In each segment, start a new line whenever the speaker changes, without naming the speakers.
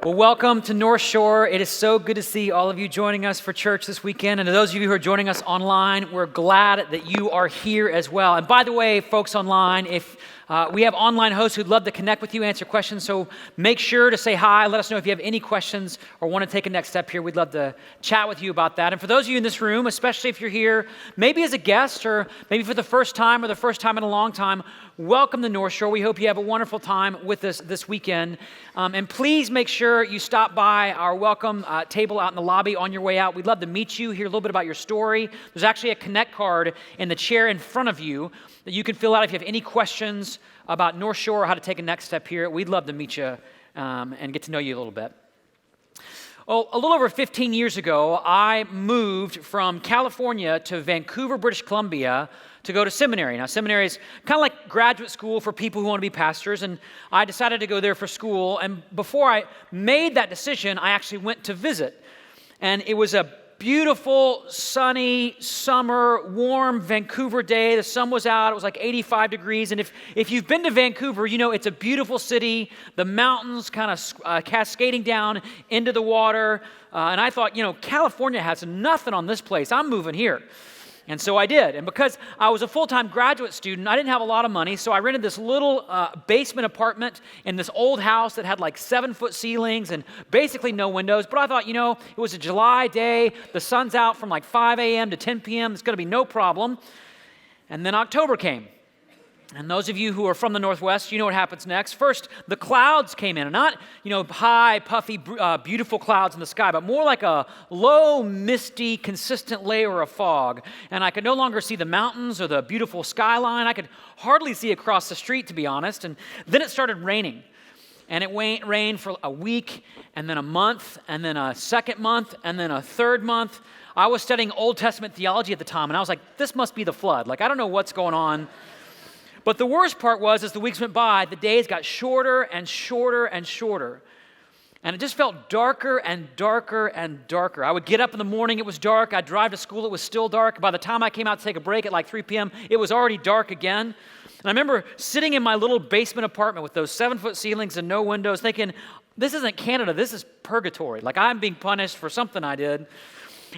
Well, welcome to North Shore. It is so good to see all of you joining us for church this weekend. And to those of you who are joining us online, we're glad that you are here as well. And by the way, folks online, if we have online hosts who'd love to connect with you, answer questions. So make sure to say hi. Let us know if you have any questions or want to take a next step here. We'd love to chat with you about that. And for those of you in this room, especially if you're here, maybe as a guest or maybe for the first time or the first time in a long time, welcome to North Shore. We hope you have a wonderful time with us this weekend. And please make sure you stop by our welcome table out in the lobby on your way out. We'd love to meet you, hear a little bit about your story. There's actually a Connect card in the chair in front of you that you can fill out if you have any questions about North Shore or how to take a next step here. We'd love to meet you and get to know you a little bit. Well, a little over 15 years ago, I moved from California to Vancouver, British Columbia to go to seminary. Now, seminary is kind of like graduate school for people who want to be pastors, and I decided to go there for school. And before I made that decision, I actually went to visit. And it was a beautiful, sunny, summer, warm Vancouver day. The sun was out. It was like 85 degrees. And if you've been to Vancouver, you know it's a beautiful city. The mountains kind of cascading down into the water. And I thought, California has nothing on this place. I'm moving here. And so I did. And because I was a full-time graduate student, I didn't have a lot of money, so I rented this little basement apartment in this old house that had like 7-foot ceilings and basically no windows. But I thought, it was a July day, the sun's out from like 5 a.m. to 10 p.m., it's going to be no problem. And then October came. And those of you who are from the Northwest, you know what happens next. First, the clouds came in, and not, high, puffy, beautiful clouds in the sky, but more like a low, misty, consistent layer of fog. And I could no longer see the mountains or the beautiful skyline. I could hardly see across the street, to be honest. And then it started raining. And it rained for a week, and then a month, and then a second month, and then a third month. I was studying Old Testament theology at the time, and I was like, this must be the flood. Like, I don't know what's going on. But the worst part was, as the weeks went by, the days got shorter and shorter and shorter. And it just felt darker and darker and darker. I would get up in the morning, it was dark. I'd drive to school, it was still dark. By the time I came out to take a break at like 3 p.m., it was already dark again. And I remember sitting in my little basement apartment with those 7-foot ceilings and no windows, thinking, this isn't Canada, this is purgatory. Like, I'm being punished for something I did.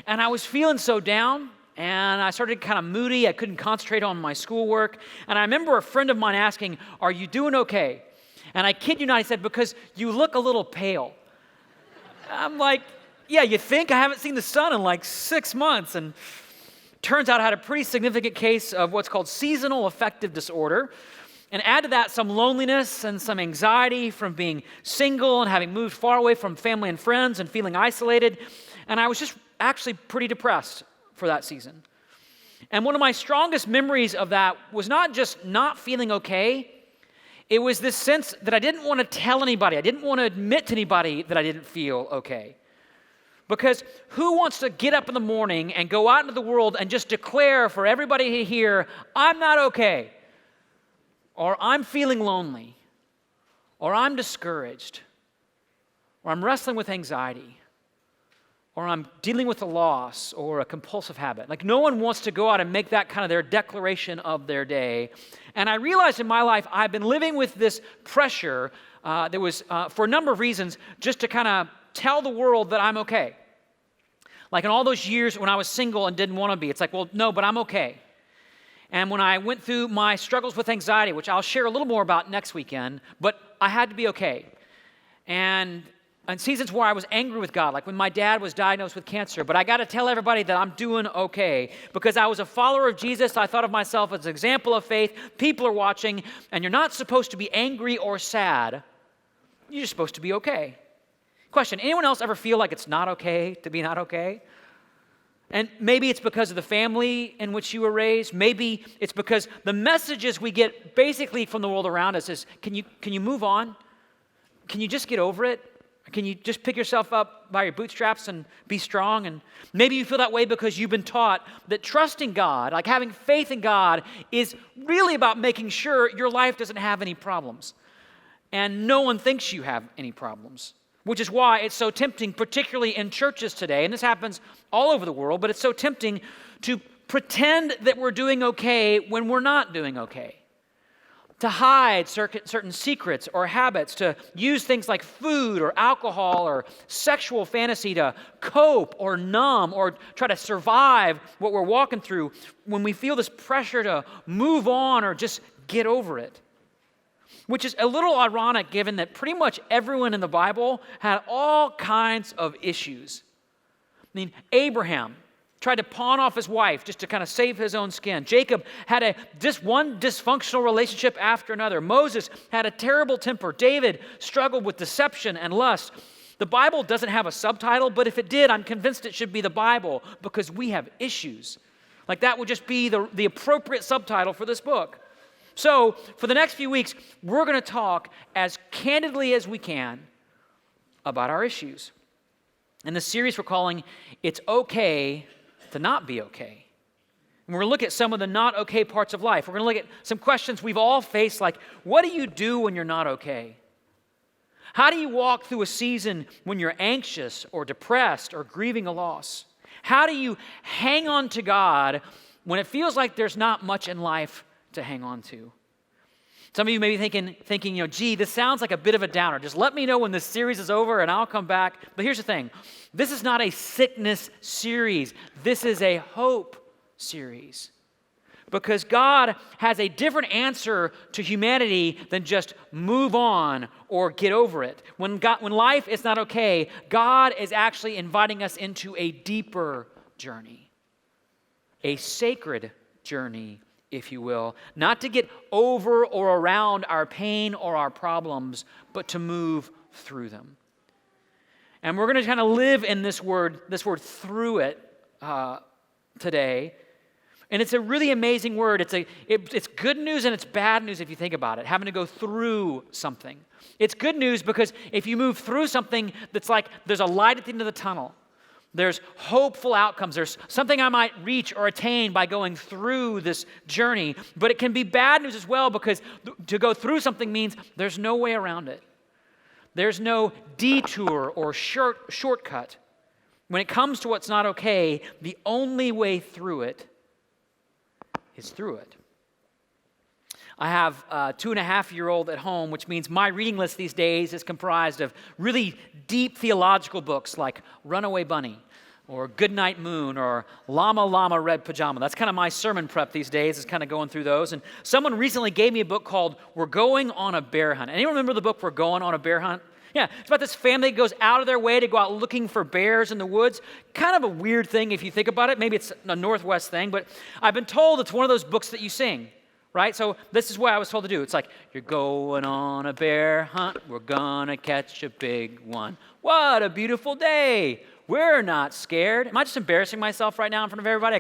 And I was feeling so down. And I started kind of moody. I couldn't concentrate on my schoolwork. And I remember a friend of mine asking, are you doing okay? And I kid you not, he said, because you look a little pale. I'm like, yeah, you think? I haven't seen the sun in like 6 months. And turns out I had a pretty significant case of what's called seasonal affective disorder. And add to that some loneliness and some anxiety from being single and having moved far away from family and friends and feeling isolated. And I was just actually pretty depressed for that season. And one of my strongest memories of that was not just not feeling okay, it was this sense that I didn't want to tell anybody, I didn't want to admit to anybody that I didn't feel okay. Because who wants to get up in the morning and go out into the world and just declare for everybody to hear, I'm not okay, or I'm feeling lonely, or I'm discouraged, or I'm wrestling with anxiety, or I'm dealing with a loss or a compulsive habit. Like, no one wants to go out and make that kind of their declaration of their day. And I realized in my life, I've been living with this pressure that was, for a number of reasons, just to kind of tell the world that I'm okay. Like in all those years when I was single and didn't want to be, it's like, well, no, but I'm okay. And when I went through my struggles with anxiety, which I'll share a little more about next weekend, but I had to be okay. And seasons where I was angry with God, like when my dad was diagnosed with cancer, but I got to tell everybody that I'm doing okay because I was a follower of Jesus. I thought of myself as an example of faith. People are watching, and you're not supposed to be angry or sad. You're just supposed to be okay. Question, anyone else ever feel like it's not okay to be not okay? And maybe it's because of the family in which you were raised. Maybe it's because the messages we get basically from the world around us is, can you move on? Can you just get over it? Can you just pick yourself up by your bootstraps and be strong? And maybe you feel that way because you've been taught that trusting God, like having faith in God, is really about making sure your life doesn't have any problems. And no one thinks you have any problems, which is why it's so tempting, particularly in churches today, and this happens all over the world, but it's so tempting to pretend that we're doing okay when we're not doing okay. to hide certain secrets or habits, to use things like food or alcohol or sexual fantasy to cope or numb or try to survive what we're walking through when we feel this pressure to move on or just get over it. Which is a little ironic given that pretty much everyone in the Bible had all kinds of issues. I mean, Abraham tried to pawn off his wife just to kind of save his own skin. Jacob had one dysfunctional relationship after another. Moses had a terrible temper. David struggled with deception and lust. The Bible doesn't have a subtitle, but if it did, I'm convinced it should be the Bible because we have issues. Like that would just be the appropriate subtitle for this book. So for the next few weeks, we're going to talk as candidly as we can about our issues. In the series we're calling It's Okay to Not Be Okay. And we're going to look at some of the not okay parts of life. We're going to look at some questions we've all faced, like, what do you do when you're not okay? How do you walk through a season when you're anxious or depressed or grieving a loss? How do you hang on to God when it feels like there's not much in life to hang on to? Some of you may be thinking, gee, this sounds like a bit of a downer. Just let me know when this series is over and I'll come back. But here's the thing. This is not a sickness series. This is a hope series. Because God has a different answer to humanity than just move on or get over it. When life is not okay, God is actually inviting us into a deeper journey. A sacred journey, if you will, not to get over or around our pain or our problems, but to move through them. And we're going to kind of live in this word through it today. And it's a really amazing word. It's good news and it's bad news if you think about it, having to go through something. It's good news because if you move through something that's like there's a light at the end of the tunnel, there's hopeful outcomes. There's something I might reach or attain by going through this journey. But it can be bad news as well because to go through something means there's no way around it. There's no detour or shortcut. When it comes to what's not okay, the only way through it is through it. I have a 2.5-year-old at home, which means my reading list these days is comprised of really deep theological books like Runaway Bunny or Goodnight Moon or Llama Llama Red Pajama. That's kind of my sermon prep these days, is kind of going through those. And someone recently gave me a book called We're Going on a Bear Hunt. Anyone remember the book We're Going on a Bear Hunt? Yeah, it's about this family that goes out of their way to go out looking for bears in the woods. Kind of a weird thing if you think about it. Maybe it's a Northwest thing, but I've been told it's one of those books that you sing. Right? So this is what I was told to do. It's like, you're going on a bear hunt. We're gonna catch a big one. What a beautiful day. We're not scared. Am I just embarrassing myself right now in front of everybody? I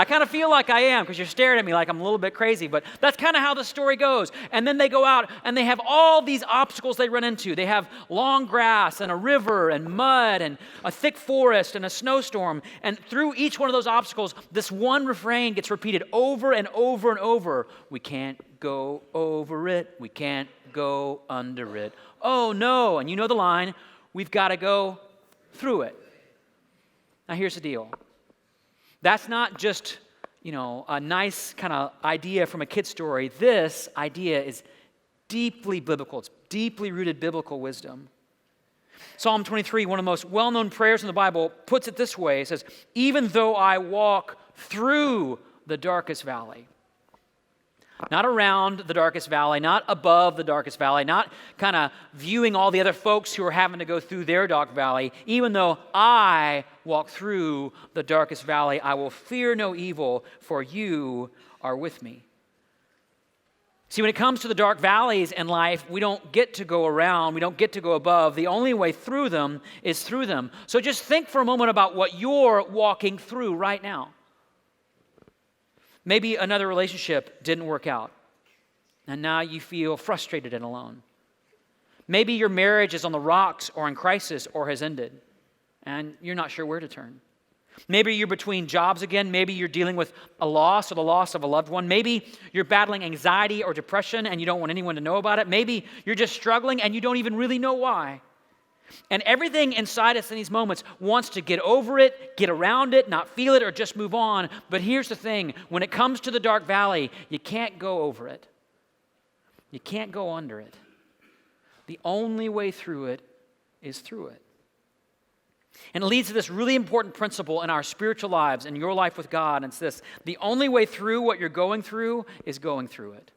kind of feel like I am because you're staring at me like I'm a little bit crazy, but that's kind of how the story goes. And then they go out and they have all these obstacles they run into. They have long grass and a river and mud and a thick forest and a snowstorm. And through each one of those obstacles, this one refrain gets repeated over and over and over. We can't go over it. We can't go under it. Oh no. And you know the line, we've got to go through it. Now here's the deal. That's not just, a nice kind of idea from a kid's story. This idea is deeply biblical. It's deeply rooted biblical wisdom. Psalm 23, one of the most well-known prayers in the Bible, puts it this way. It says, even though I walk through the darkest valley. Not around the darkest valley, not above the darkest valley, not kind of viewing all the other folks who are having to go through their dark valley. Even though I walk through the darkest valley, I will fear no evil, for you are with me. See, when it comes to the dark valleys in life, we don't get to go around, we don't get to go above. The only way through them is through them. So just think for a moment about what you're walking through right now. Maybe another relationship didn't work out, and now you feel frustrated and alone. Maybe your marriage is on the rocks or in crisis or has ended, and you're not sure where to turn. Maybe you're between jobs again. Maybe you're dealing with a loss or the loss of a loved one. Maybe you're battling anxiety or depression and you don't want anyone to know about it. Maybe you're just struggling and you don't even really know why. And everything inside us in these moments wants to get over it, get around it, not feel it, or just move on. But here's the thing. When it comes to the dark valley, you can't go over it. You can't go under it. The only way through it is through it. And it leads to this really important principle in our spiritual lives, in your life with God, and it's this: the only way through what you're going through is going through it.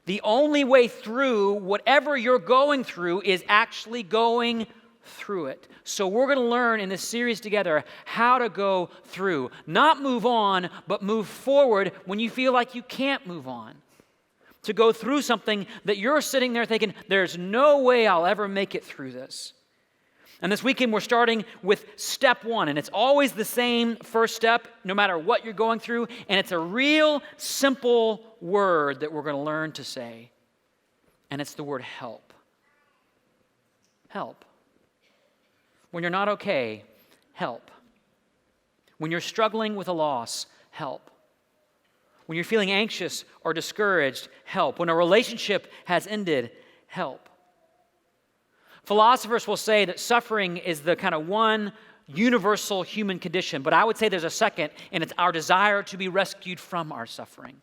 The only way through whatever you're going through is actually going through it. So we're going to learn in this series together how to go through. Not move on, but move forward when you feel like you can't move on. To go through something that you're sitting there thinking, there's no way I'll ever make it through this. And this weekend we're starting with step one, and it's always the same first step no matter what you're going through, and it's a real simple word that we're going to learn to say, and it's the word help. Help. When you're not okay, help. When you're struggling with a loss, help. When you're feeling anxious or discouraged, help. When a relationship has ended, help. Philosophers will say that suffering is the kind of one universal human condition, but I would say there's a second, and it's our desire to be rescued from our suffering.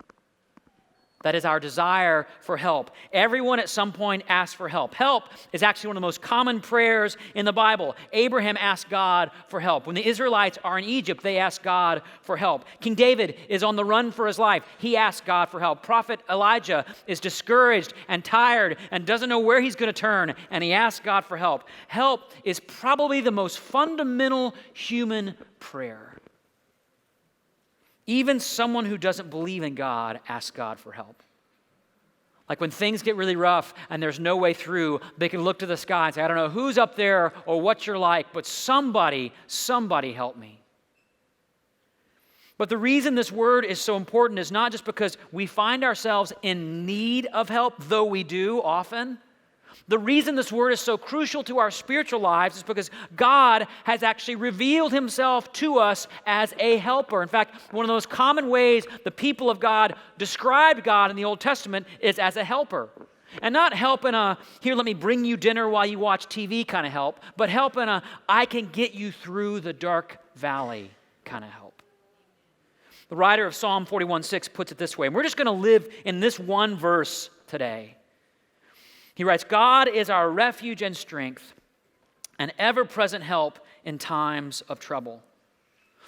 That is our desire for help. Everyone at some point asks for help. Help is actually one of the most common prayers in the Bible. Abraham asked God for help. When the Israelites are in Egypt, they ask God for help. King David is on the run for his life. He asks God for help. Prophet Elijah is discouraged and tired and doesn't know where he's going to turn, and he asks God for help. Help is probably the most fundamental human prayer. Even someone who doesn't believe in God asks God for help. Like when things get really rough and there's no way through, they can look to the sky and say, I don't know who's up there or what you're like, but somebody help me. But the reason this word is so important is not just because we find ourselves in need of help, though we do often. The reason this word is so crucial to our spiritual lives is because God has actually revealed himself to us as a helper. In fact, one of the most common ways the people of God described God in the Old Testament is as a helper. And not help in a, here, let me bring you dinner while you watch TV kind of help, but help in a, I can get you through the dark valley kind of help. The writer of Psalm 41:6 puts it this way, and we're just going to live in this one verse today. He writes, God is our refuge and strength, an ever-present help in times of trouble.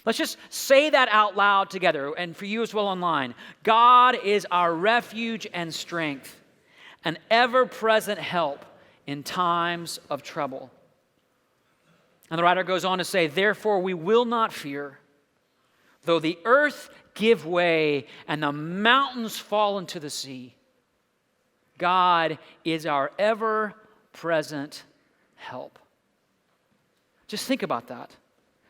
Let's just say that out loud together, and for you as well online. God is our refuge and strength, an ever-present help in times of trouble. And the writer goes on to say, therefore we will not fear, though the earth give way and the mountains fall into the sea. God is our ever-present help. Just think about that.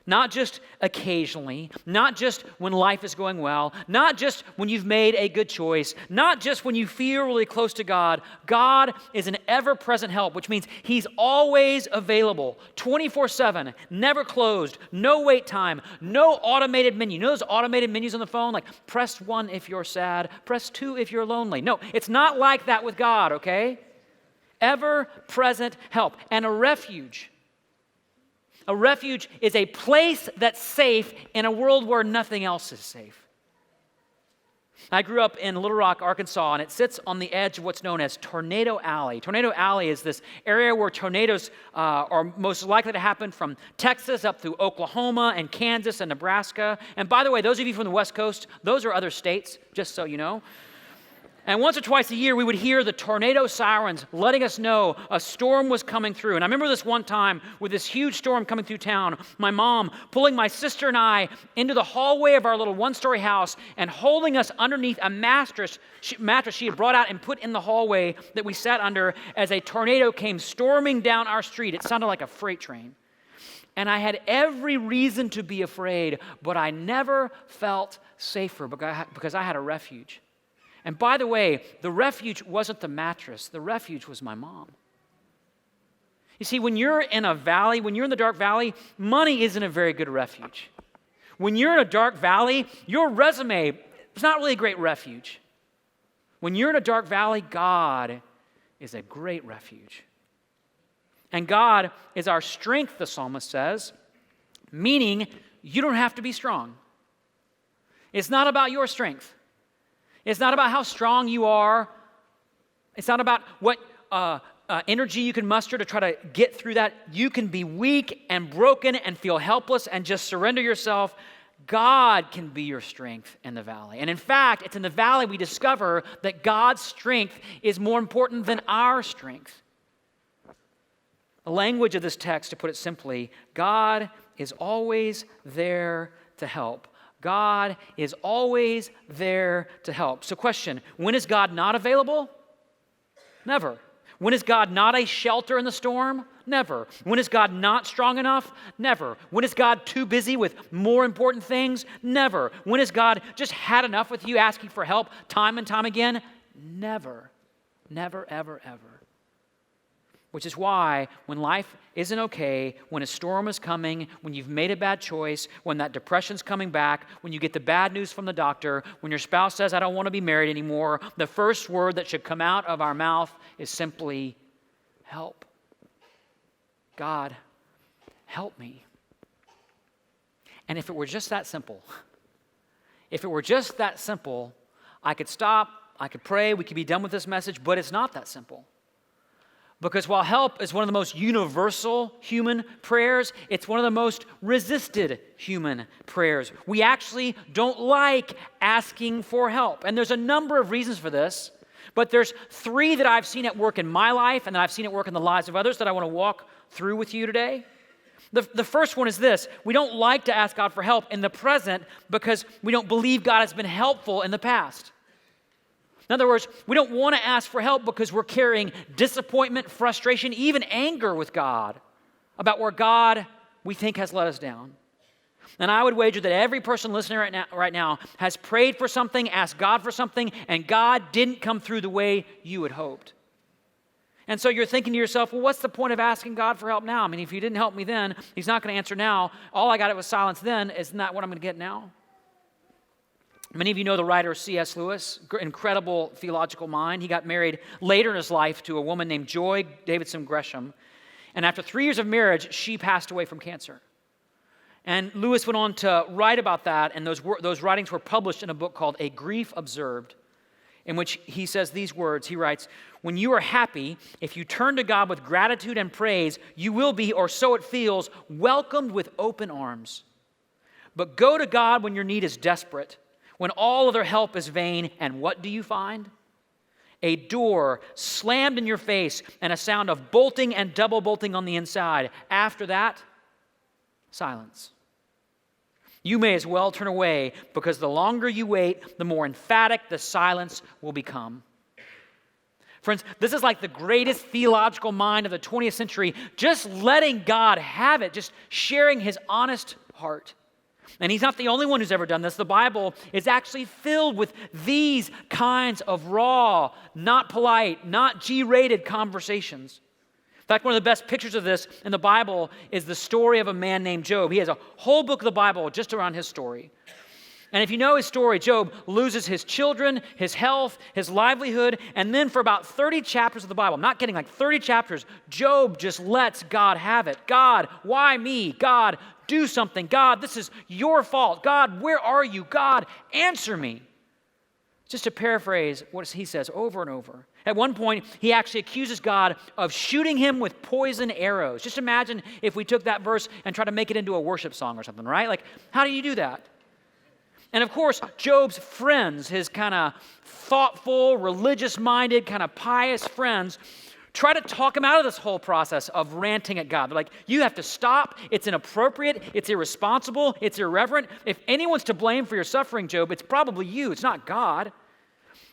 Not just occasionally, not just when life is going well, not just when you've made a good choice, not just when you feel really close to God. God is an ever-present help, which means he's always available, 24/7, never closed, no wait time, no automated menu. You know those automated menus on the phone? Like press 1 if you're sad, press 2 if you're lonely. No, it's not like that with God, okay? Ever-present help and a refuge. A refuge is a place that's safe in a world where nothing else is safe. I grew up in Little Rock, Arkansas, and it sits on the edge of what's known as Tornado Alley. Tornado Alley is this area where tornadoes are most likely to happen from Texas up through Oklahoma and Kansas and Nebraska. And by the way, those of you from the West Coast, those are other states, just so you know. And once or twice a year, we would hear the tornado sirens letting us know a storm was coming through. And I remember this one time with this huge storm coming through town, my mom pulling my sister and I into the hallway of our little one-story house and holding us underneath a mattress she had brought out and put in the hallway that we sat under as a tornado came storming down our street. It sounded like a freight train. And I had every reason to be afraid, but I never felt safer because I had a refuge. And by the way, the refuge wasn't the mattress. The refuge was my mom. You see, when you're in a valley, when you're in the dark valley, money isn't a very good refuge. When you're in a dark valley, your resume is not really a great refuge. When you're in a dark valley, God is a great refuge. And God is our strength, the psalmist says, meaning you don't have to be strong. It's not about your strength. It's not about how strong you are It's not about what energy you can muster to try to get through that. You can be weak and broken and feel helpless and just surrender yourself. God can be your strength in the valley. And in fact, it's in the valley we discover that God's strength is more important than our strength. The language of this text, to put it simply, God is always there to help. God is always there to help. So question, when is God not available? Never. When is God not a shelter in the storm? Never. When is God not strong enough? Never. When is God too busy with more important things? Never. When has God just had enough with you asking for help time and time again? Never. Never, ever, ever. Which is why when life isn't okay, when a storm is coming, when you've made a bad choice, when that depression's coming back, when you get the bad news from the doctor, when your spouse says, I don't want to be married anymore, the first word that should come out of our mouth is simply, help. God, help me. And if it were just that simple, I could stop, I could pray, we could be done with this message, but it's not that simple. Because while help is one of the most universal human prayers, it's one of the most resisted human prayers. We actually don't like asking for help. And there's a number of reasons for this, but there's 3 that I've seen at work in my life and that I've seen at work in the lives of others that I want to walk through with you today. The first one is this: we don't like to ask God for help in the present because we don't believe God has been helpful in the past. In other words, we don't want to ask for help because we're carrying disappointment, frustration, even anger with God about where God, we think, has let us down. And I would wager that every person listening right now has prayed for something, asked God for something, and God didn't come through the way you had hoped. And so you're thinking to yourself, well, what's the point of asking God for help now? I mean, if He didn't help me then, He's not going to answer now. All I got was silence then. Isn't that what I'm going to get now? Many of you know the writer C.S. Lewis, incredible theological mind. He got married later in his life to a woman named Joy Davidson Gresham. And after 3 years of marriage, she passed away from cancer. And Lewis went on to write about that, and those writings were published in a book called A Grief Observed, in which he says these words. He writes, when you are happy, if you turn to God with gratitude and praise, you will be, or so it feels, welcomed with open arms. But go to God when your need is desperate, when all other help is vain, and what do you find? A door slammed in your face and a sound of bolting and double bolting on the inside. After that, silence. You may as well turn away because the longer you wait, the more emphatic the silence will become. Friends, this is like the greatest theological mind of the 20th century, just letting God have it, just sharing His honest heart. And He's not the only one who's ever done this. The Bible is actually filled with these kinds of raw, not polite, not G-rated conversations. In fact, one of the best pictures of this in the Bible is the story of a man named Job. He has a whole book of the Bible just around his story. And if you know his story, Job loses his children, his health, his livelihood, and then for about 30 chapters of the Bible, I'm not kidding, like 30 chapters, Job just lets God have it. God, why me? God, do something. God, this is your fault. God, where are you? God, answer me. Just to paraphrase what he says over and over. At one point, he actually accuses God of shooting him with poison arrows. Just imagine if we took that verse and tried to make it into a worship song or something, right? Like, how do you do that? And of course, Job's friends, his kind of thoughtful, religious-minded, kind of pious friends, try to talk him out of this whole process of ranting at God. They're like, you have to stop. It's inappropriate. It's irresponsible. It's irreverent. If anyone's to blame for your suffering, Job, it's probably you. It's not God.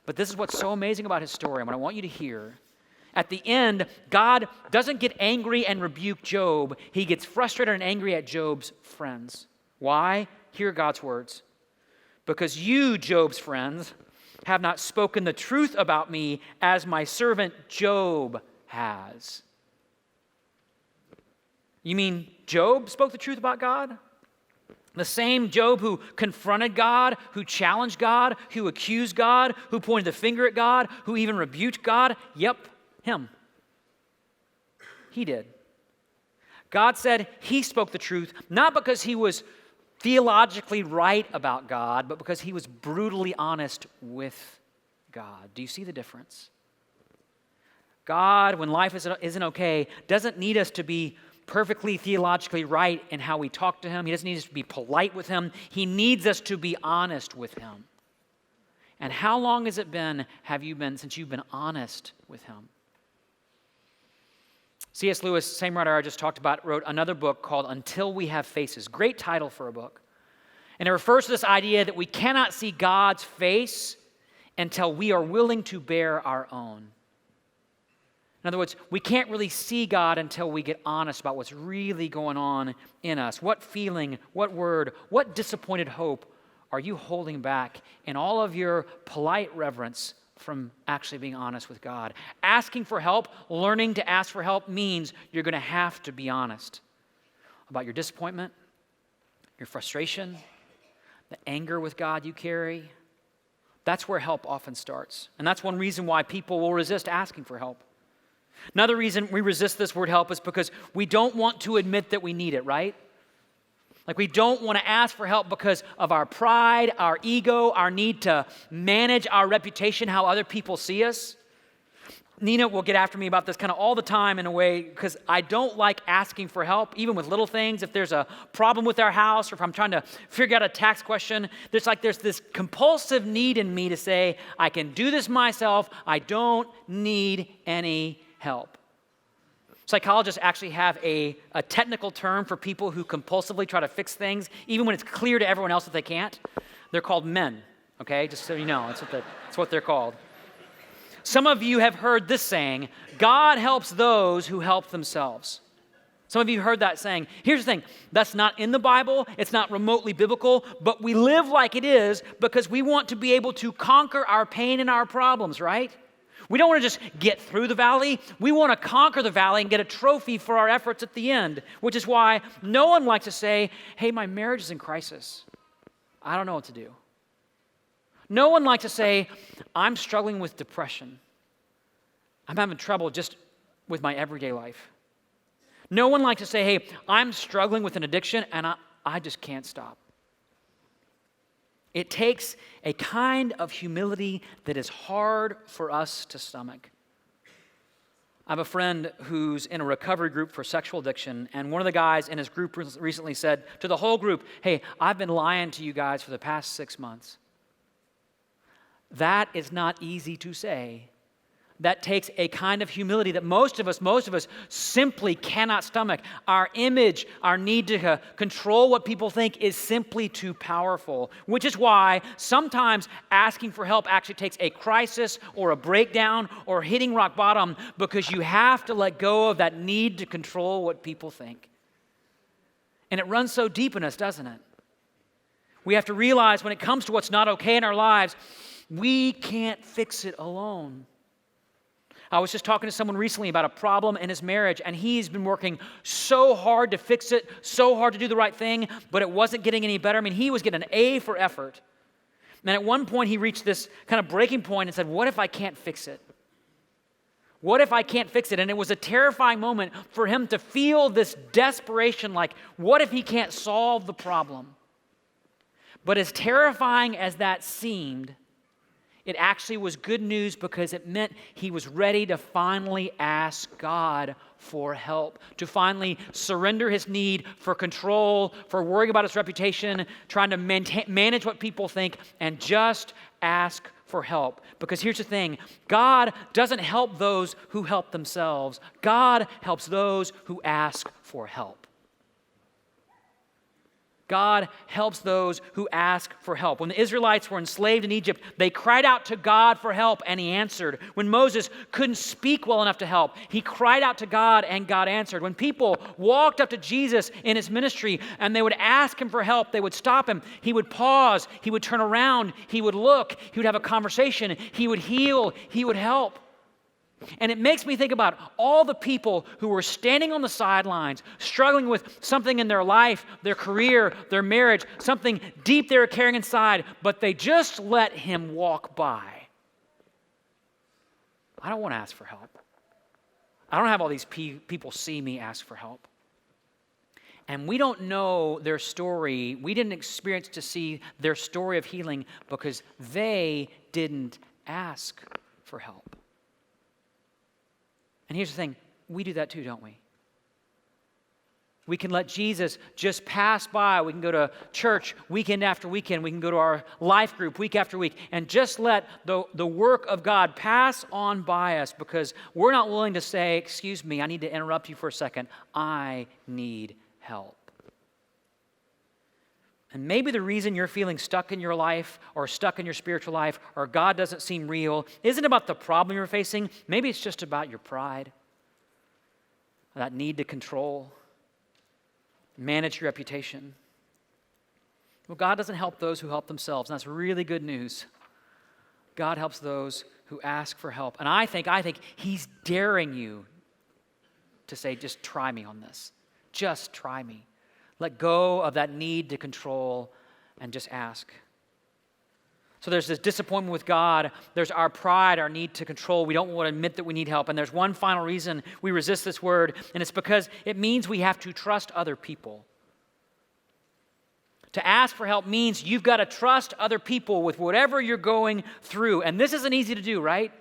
But this is what's so amazing about his story, and what I want you to hear. At the end, God doesn't get angry and rebuke Job. He gets frustrated and angry at Job's friends. Why? Hear God's words. Because you, Job's friends, have not spoken the truth about me as my servant Job has. You mean Job spoke the truth about God? The same Job who confronted God, who challenged God, who accused God, who pointed the finger at God, who even rebuked God? Yep, him. He did. God said he spoke the truth, not because he was theologically right about God, but because he was brutally honest with God. Do you see the difference? God, when life isn't okay, doesn't need us to be perfectly theologically right in how we talk to him. He doesn't need us to be polite with him. He needs us to be honest with him. And how long has it been, since you've been honest with him? C.S. Lewis, same writer I just talked about, wrote another book called Until We Have Faces. Great title for a book. And it refers to this idea that we cannot see God's face until we are willing to bear our own. In other words, we can't really see God until we get honest about what's really going on in us. What feeling, what word, what disappointed hope are you holding back in all of your polite reverence from actually being honest with God? Asking for help, learning to ask for help means you're going to have to be honest about your disappointment, your frustration, the anger with God you carry. That's where help often starts. And that's one reason why people will resist asking for help. Another reason we resist this word help is because we don't want to admit that we need it, right? Like we don't want to ask for help because of our pride, our ego, our need to manage our reputation, how other people see us. Nina will get after me about this kind of all the time in a way because I don't like asking for help, even with little things. If there's a problem with our house or if I'm trying to figure out a tax question, there's this compulsive need in me to say, I can do this myself. I don't need any help. Psychologists actually have a technical term for people who compulsively try to fix things, even when it's clear to everyone else that they can't. They're called men, okay? Just so you know, that's what they're called. Some of you have heard this saying, God helps those who help themselves. Some of you heard that saying. Here's the thing, that's not in the Bible, it's not remotely biblical, but we live like it is because we want to be able to conquer our pain and our problems, right? We don't want to just get through the valley. We want to conquer the valley and get a trophy for our efforts at the end, which is why no one likes to say, hey, my marriage is in crisis. I don't know what to do. No one likes to say, I'm struggling with depression. I'm having trouble just with my everyday life. No one likes to say, hey, I'm struggling with an addiction and I just can't stop. It takes a kind of humility that is hard for us to stomach. I have a friend who's in a recovery group for sexual addiction, and one of the guys in his group recently said to the whole group, hey, I've been lying to you guys for the past 6 months. That is not easy to say. That takes a kind of humility that most of us simply cannot stomach. Our image, our need to control what people think is simply too powerful, which is why sometimes asking for help actually takes a crisis or a breakdown or hitting rock bottom because you have to let go of that need to control what people think. And it runs so deep in us, doesn't it? We have to realize when it comes to what's not okay in our lives, we can't fix it alone. I was just talking to someone recently about a problem in his marriage, and he's been working so hard to fix it, so hard to do the right thing, but it wasn't getting any better. I mean, he was getting an A for effort. And at one point, he reached this kind of breaking point and said, what if I can't fix it? What if I can't fix it? And it was a terrifying moment for him to feel this desperation, like, what if he can't solve the problem? But as terrifying as that seemed, it actually was good news because it meant he was ready to finally ask God for help, to finally surrender his need for control, for worrying about his reputation, trying to manage what people think, and just ask for help. Because here's the thing, God doesn't help those who help themselves. God helps those who ask for help. God helps those who ask for help. When the Israelites were enslaved in Egypt, they cried out to God for help, and he answered. When Moses couldn't speak well enough to help, he cried out to God, and God answered. When people walked up to Jesus in his ministry, and they would ask him for help, they would stop him. He would pause. He would turn around. He would look. He would have a conversation. He would heal. He would help. And it makes me think about all the people who were standing on the sidelines, struggling with something in their life, their career, their marriage, something deep they were carrying inside, but they just let him walk by. I don't want to ask for help. I don't have all these people see me ask for help. And we don't know their story. We didn't experience to see their story of healing because they didn't ask for help. And here's the thing, we do that too, don't we? We can let Jesus just pass by. We can go to church weekend after weekend. We can go to our life group week after week and just let the work of God pass on by us because we're not willing to say, excuse me, I need to interrupt you for a second. I need help. And maybe the reason you're feeling stuck in your life or stuck in your spiritual life or God doesn't seem real isn't about the problem you're facing. Maybe it's just about your pride, that need to control, manage your reputation. Well, God doesn't help those who help themselves, and that's really good news. God helps those who ask for help. And I think He's daring you to say, just try me on this. Just try me. Let go of that need to control and just ask. So there's this disappointment with God. There's our pride, our need to control. We don't want to admit that we need help. And there's one final reason we resist this word, and it's because it means we have to trust other people. To ask for help means you've got to trust other people with whatever you're going through. And this isn't easy to do, right?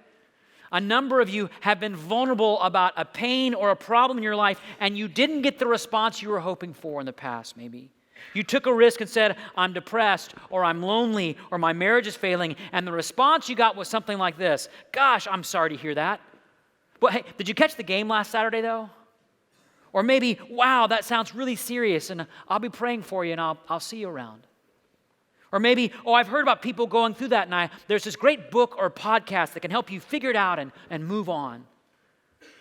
A number of you have been vulnerable about a pain or a problem in your life, and you didn't get the response you were hoping for in the past, maybe. You took a risk and said, I'm depressed, or I'm lonely, or my marriage is failing, and the response you got was something like this. Gosh, I'm sorry to hear that. But hey, did you catch the game last Saturday, though? Or maybe, wow, that sounds really serious, and I'll be praying for you, and I'll see you around. Or maybe, I've heard about people going through that, and there's this great book or podcast that can help you figure it out and move on.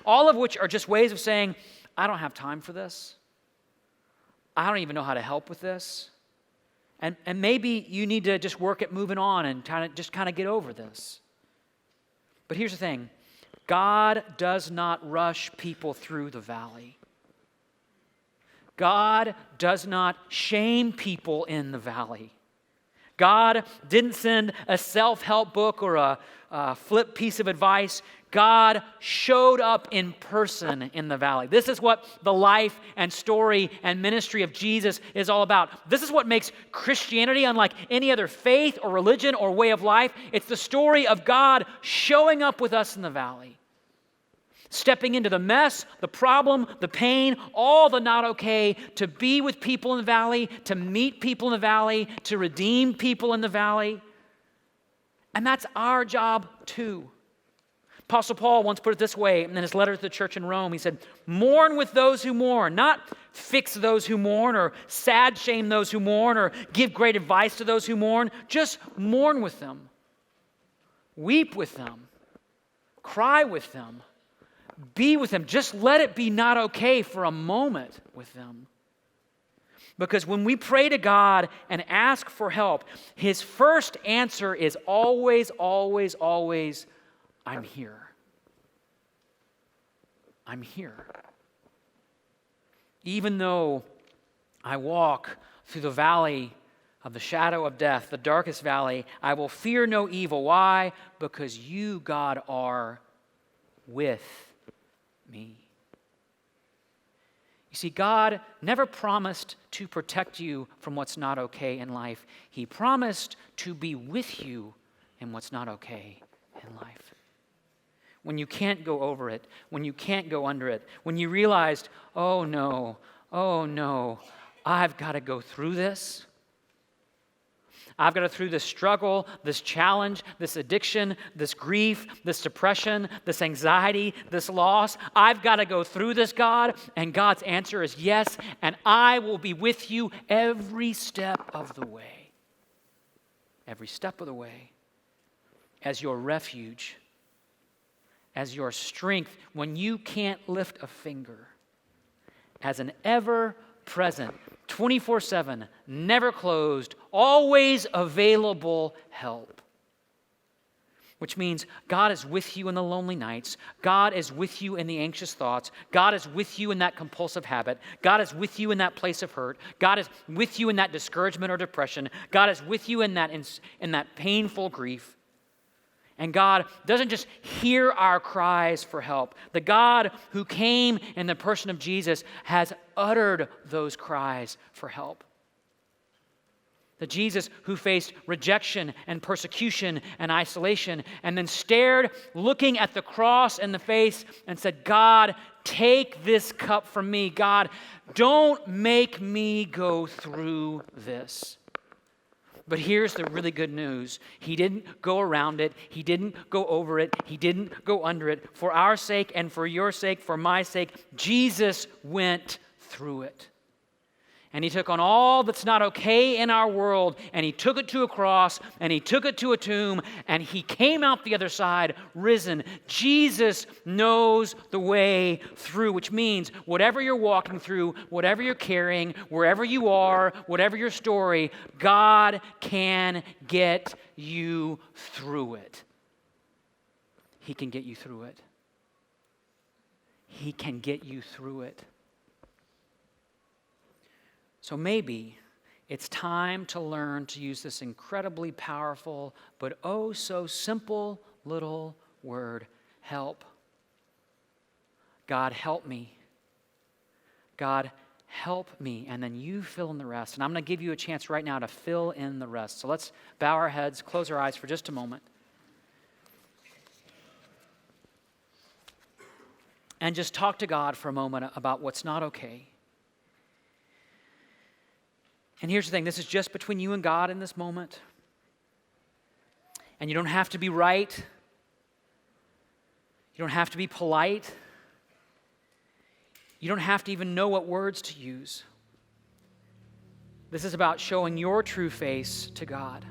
All of which are just ways of saying, I don't have time for this. I don't even know how to help with this. And maybe you need to just work at moving on and kind of get over this. But here's the thing. God does not rush people through the valley. God does not shame people in the valley. God didn't send a self-help book or a flip piece of advice. God showed up in person in the valley. This is what the life and story and ministry of Jesus is all about. This is what makes Christianity unlike any other faith or religion or way of life. It's the story of God showing up with us in the valley. Stepping into the mess, the problem, the pain, all the not okay, to be with people in the valley, to meet people in the valley, to redeem people in the valley. And that's our job too. Apostle Paul once put it this way in his letter to the church in Rome. He said, mourn with those who mourn, not fix those who mourn or sad shame those who mourn or give great advice to those who mourn. Just mourn with them. Weep with them. Cry with them. Be with them. Just let it be not okay for a moment with them. Because when we pray to God and ask for help, His first answer is always, always, always, I'm here. I'm here. Even though I walk through the valley of the shadow of death, the darkest valley, I will fear no evil. Why? Because you, God, are with me. You see, God never promised to protect you from what's not okay in life. He promised to be with you in what's not okay in life. When you can't go over it, when you can't go under it, when you realized, oh no, I've got to go through this. I've got to through this struggle, this challenge, this addiction, this grief, this depression, this anxiety, this loss. I've got to go through this, God. And God's answer is yes, and I will be with you every step of the way. Every step of the way. As your refuge, as your strength when you can't lift a finger. As an ever-present, 24/7, never closed, always available help. Which means God is with you in the lonely nights. God is with you in the anxious thoughts. God is with you in that compulsive habit. God is with you in that place of hurt. God is with you in that discouragement or depression. God is with you in that painful grief. And God doesn't just hear our cries for help. The God who came in the person of Jesus has uttered those cries for help. The Jesus who faced rejection and persecution and isolation and then stared, looking at the cross in the face and said, God, take this cup from me. God, don't make me go through this. But here's the really good news. He didn't go around it. He didn't go over it. He didn't go under it. For our sake and for your sake, for my sake, Jesus went through it. And he took on all that's not okay in our world, and he took it to a cross, and he took it to a tomb, and he came out the other side risen. Jesus knows the way through, which means whatever you're walking through, whatever you're carrying, wherever you are, whatever your story, God can get you through it. He can get you through it. He can get you through it. So maybe it's time to learn to use this incredibly powerful but oh so simple little word, help. God, help me. God, help me. And then you fill in the rest. And I'm going to give you a chance right now to fill in the rest. So let's bow our heads, close our eyes for just a moment. And just talk to God for a moment about what's not okay. And here's the thing, this is just between you and God in this moment. And you don't have to be right. You don't have to be polite. You don't have to even know what words to use. This is about showing your true face to God.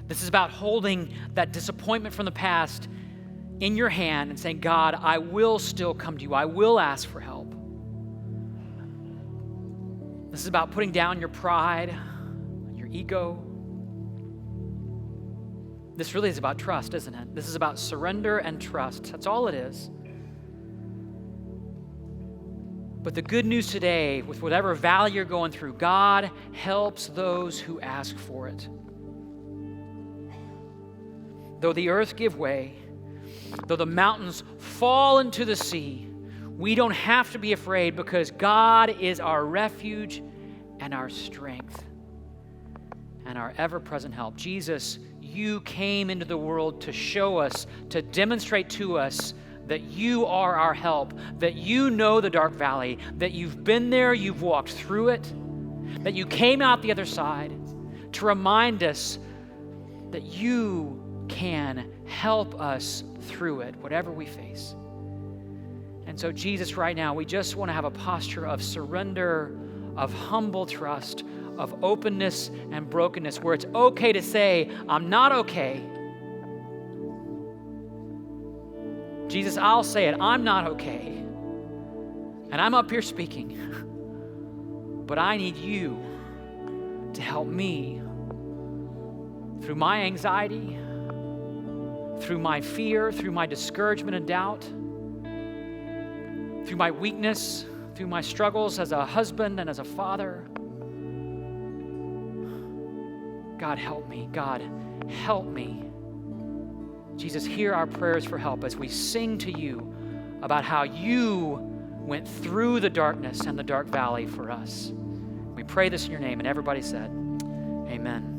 This is about holding that disappointment from the past in your hand and saying, God, I will still come to you. I will ask for help. This is about putting down your pride, your ego. This really is about trust, isn't it? This is about surrender and trust. That's all it is. But the good news today, with whatever valley you're going through, God helps those who ask for it. Though the earth give way, though the mountains fall into the sea, we don't have to be afraid because God is our refuge and our strength and our ever-present help. Jesus, you came into the world to show us, to demonstrate to us that you are our help, that you know the dark valley, that you've been there, you've walked through it, that you came out the other side to remind us that you can help us through it, whatever we face. And so, Jesus, right now, we just want to have a posture of surrender, of humble trust, of openness and brokenness, where it's okay to say, I'm not okay. Jesus, I'll say it, I'm not okay. And I'm up here speaking. But I need you to help me through my anxiety, through my fear, through my discouragement and doubt, through my weakness, through my struggles as a husband and as a father. God, help me. God, help me. Jesus, hear our prayers for help as we sing to you about how you went through the darkness and the dark valley for us. We pray this in your name, and everybody said, amen.